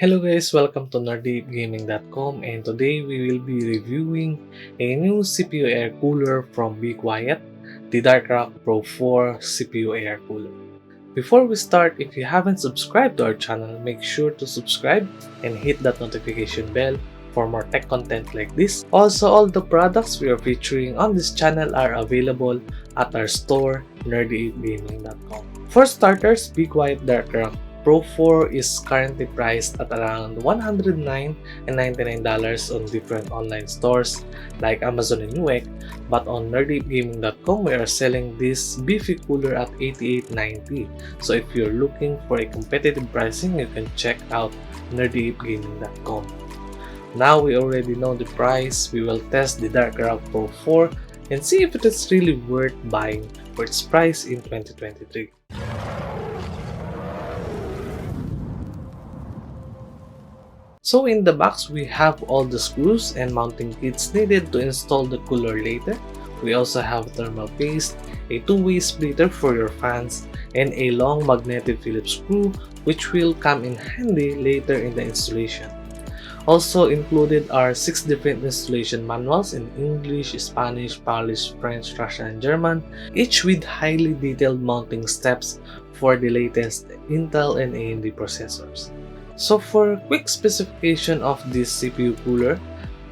Hello guys, welcome to nerdyapegaming.com, and today we will be reviewing a new CPU air cooler from Be Quiet, the Dark Pro 4 CPU air cooler. Before we start, if you haven't subscribed to our channel, make sure to subscribe and hit that notification bell for more tech content like this. Also, all the products we are featuring on this channel are available at our store, nerdyapegaming.com. For starters, Be Quiet Dark Pro 4 is currently priced at around $109.99 on different online stores like Amazon and Newegg, but on nerdygaming.com we are selling this beefy cooler at $88.90. So if you're looking for a competitive pricing, you can check out nerdygaming.com. Now we already know the price, we will test the Dark Pro 4 and see if it is really worth buying for its price in 2023. So in the box, we have all the screws and mounting kits needed to install the cooler later. We also have thermal paste, a two-way splitter for your fans, and a long magnetic Phillips screw which will come in handy later in the installation. Also included are 6 different installation manuals in English, Spanish, Polish, French, Russian, and German, each with highly detailed mounting steps for the latest Intel and AMD processors. So for quick specification of this CPU cooler,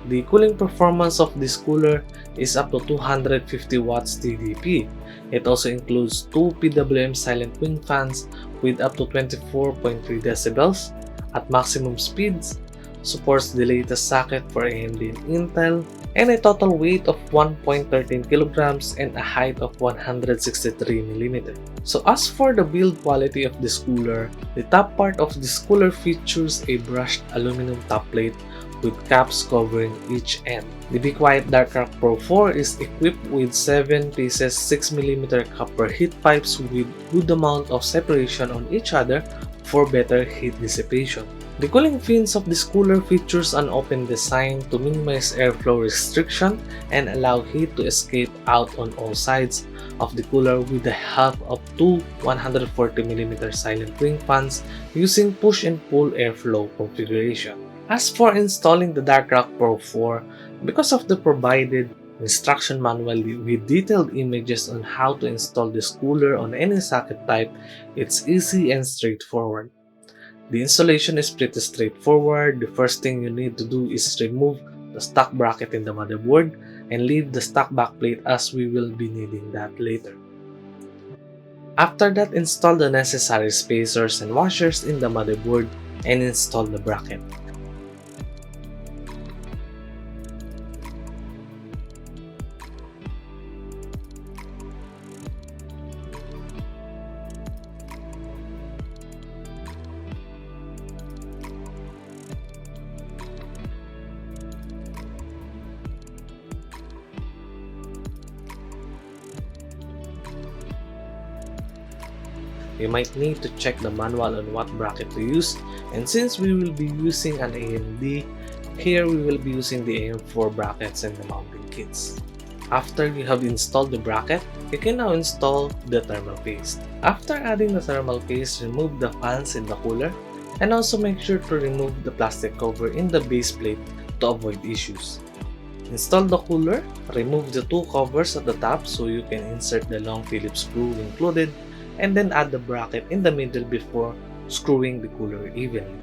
the cooling performance of this cooler is up to 250 watts TDP. It also includes 2 PWM silent wing fans with up to 24.3 decibels at maximum speeds, supports the latest socket for AMD and Intel, and a total weight of 1.13 kilograms and a height of 163 mm. So as for the build quality of this cooler, the top part of this cooler features a brushed aluminum top plate with caps covering each end. The Be Quiet Dark Pro 4 is equipped with 7 pieces 6mm copper heat pipes with good amount of separation on each other for better heat dissipation. The cooling fins of this cooler features an open design to minimize airflow restriction and allow heat to escape out on all sides of the cooler with the help of 2 140mm silent wing fans using push and pull airflow configuration. As for installing the Dark Pro 4, because of the provided instruction manual with detailed images on how to install this cooler on any socket type, it's easy and straightforward. The installation is pretty straightforward. The first thing you need to do is remove the stock bracket in the motherboard and leave the stock backplate as we will be needing that later. After that, install the necessary spacers and washers in the motherboard and install the bracket. You might need to check the manual on what bracket to use, and since we will be using an AMD, here we will be using the AM4 brackets and the mounting kits. After you have installed the bracket, you can now install the thermal paste. After adding the thermal paste, remove the fans in the cooler, and also make sure to remove the plastic cover in the base plate to avoid issues. Install the cooler, remove the 2 covers at the top so you can insert the long Phillips screw included, and then add the bracket in the middle before screwing the cooler evenly.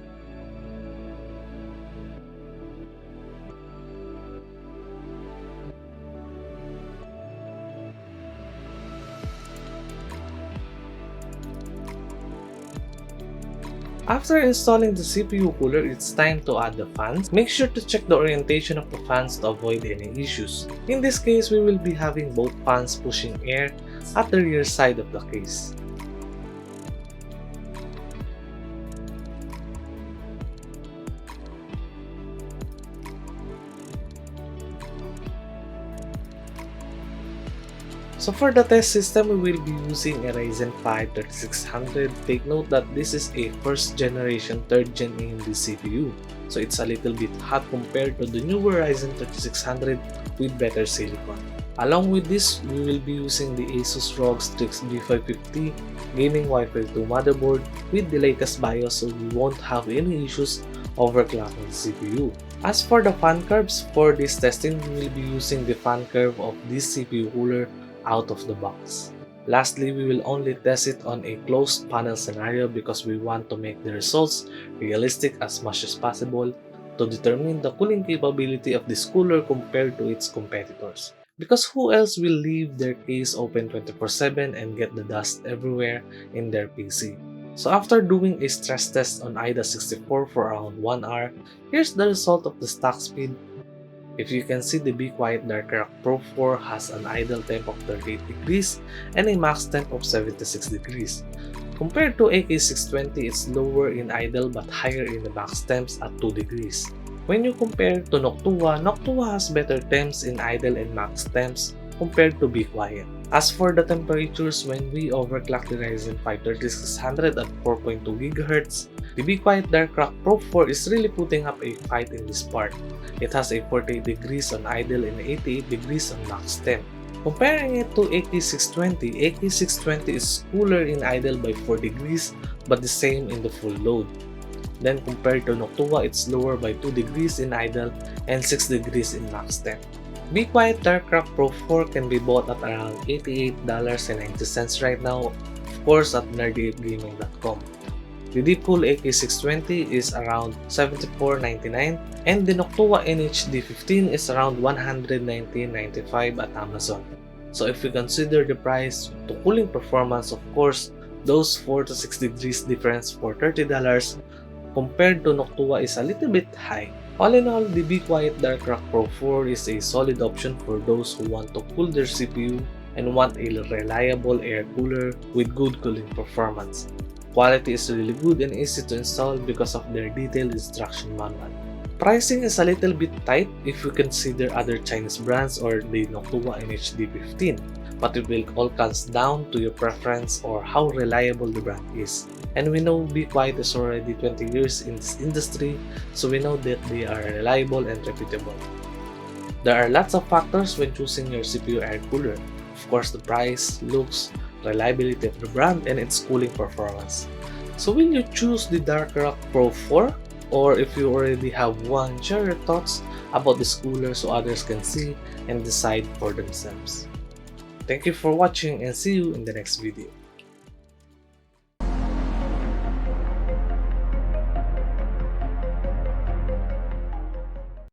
After installing the CPU cooler, it's time to add the fans. Make sure to check the orientation of the fans to avoid any issues. In this case, we will be having both fans pushing air at the rear side of the case. So for the test system, we will be using a Ryzen 5 3600. Take note that this is a first generation 3rd gen AMD CPU. So it's a little bit hot compared to the newer Ryzen 3600 with better silicon. Along with this, we will be using the Asus ROG Strix B550 Gaming Wi-Fi 2 motherboard with the latest BIOS, so we won't have any issues overclocking the CPU. As for the fan curves, for this testing, we will be using the fan curve of this CPU cooler out of the box. Lastly, we will only test it on a closed panel scenario because we want to make the results realistic as much as possible to determine the cooling capability of this cooler compared to its competitors. Because who else will leave their case open 24/7 and get the dust everywhere in their PC? So after doing a stress test on IDA 64 for around 1 hour, here's the result of the stock speed. If you can see, the Be Quiet Dark Pro 4 has an idle temp of 38 degrees and a max temp of 76 degrees. Compared to AK620, it's lower in idle but higher in the max temps at 2 degrees. When you compare to Noctua, Noctua has better temps in idle and max temps compared to Be Quiet. As for the temperatures, when we overclock the Ryzen 5 3600 at 4.2 GHz, the Be Quiet Dark Pro 4 is really putting up a fight in this part. It has a 48 degrees on idle and 88 degrees on max temp. Comparing it to AK620, AK620 is cooler in idle by 4 degrees but the same in the full load. Then compared to Noctua, it's lower by 2 degrees in idle and 6 degrees in max temp. Be Quiet Dark Pro 4 can be bought at around $88.90 right now, of course at nerdyapegaming.com. The Deepcool AK620 is around $74.99 and the Noctua NH-D15 is around $119.95 at Amazon. So if we consider the price to cooling performance, of course, those 4 to 6 degrees difference for $30 compared to Noctua is a little bit high. All in all, the Be Quiet Dark Pro 4 is a solid option for those who want to cool their CPU and want a reliable air cooler with good cooling performance. Quality is really good and easy to install because of their detailed instruction manual. Pricing is a little bit tight if you consider other Chinese brands or the Noctua NH-D15, but it will all comes down to your preference or how reliable the brand is. And we know Be Quiet is already 20 years in this industry, so we know that they are reliable and reputable. There are lots of factors when choosing your CPU air cooler. Of course, the price, looks, reliability of the brand, and its cooling performance. So will you choose the Dark Pro 4? Or if you already have one, share your thoughts about this cooler so others can see and decide for themselves. Thank you for watching and see you in the next video.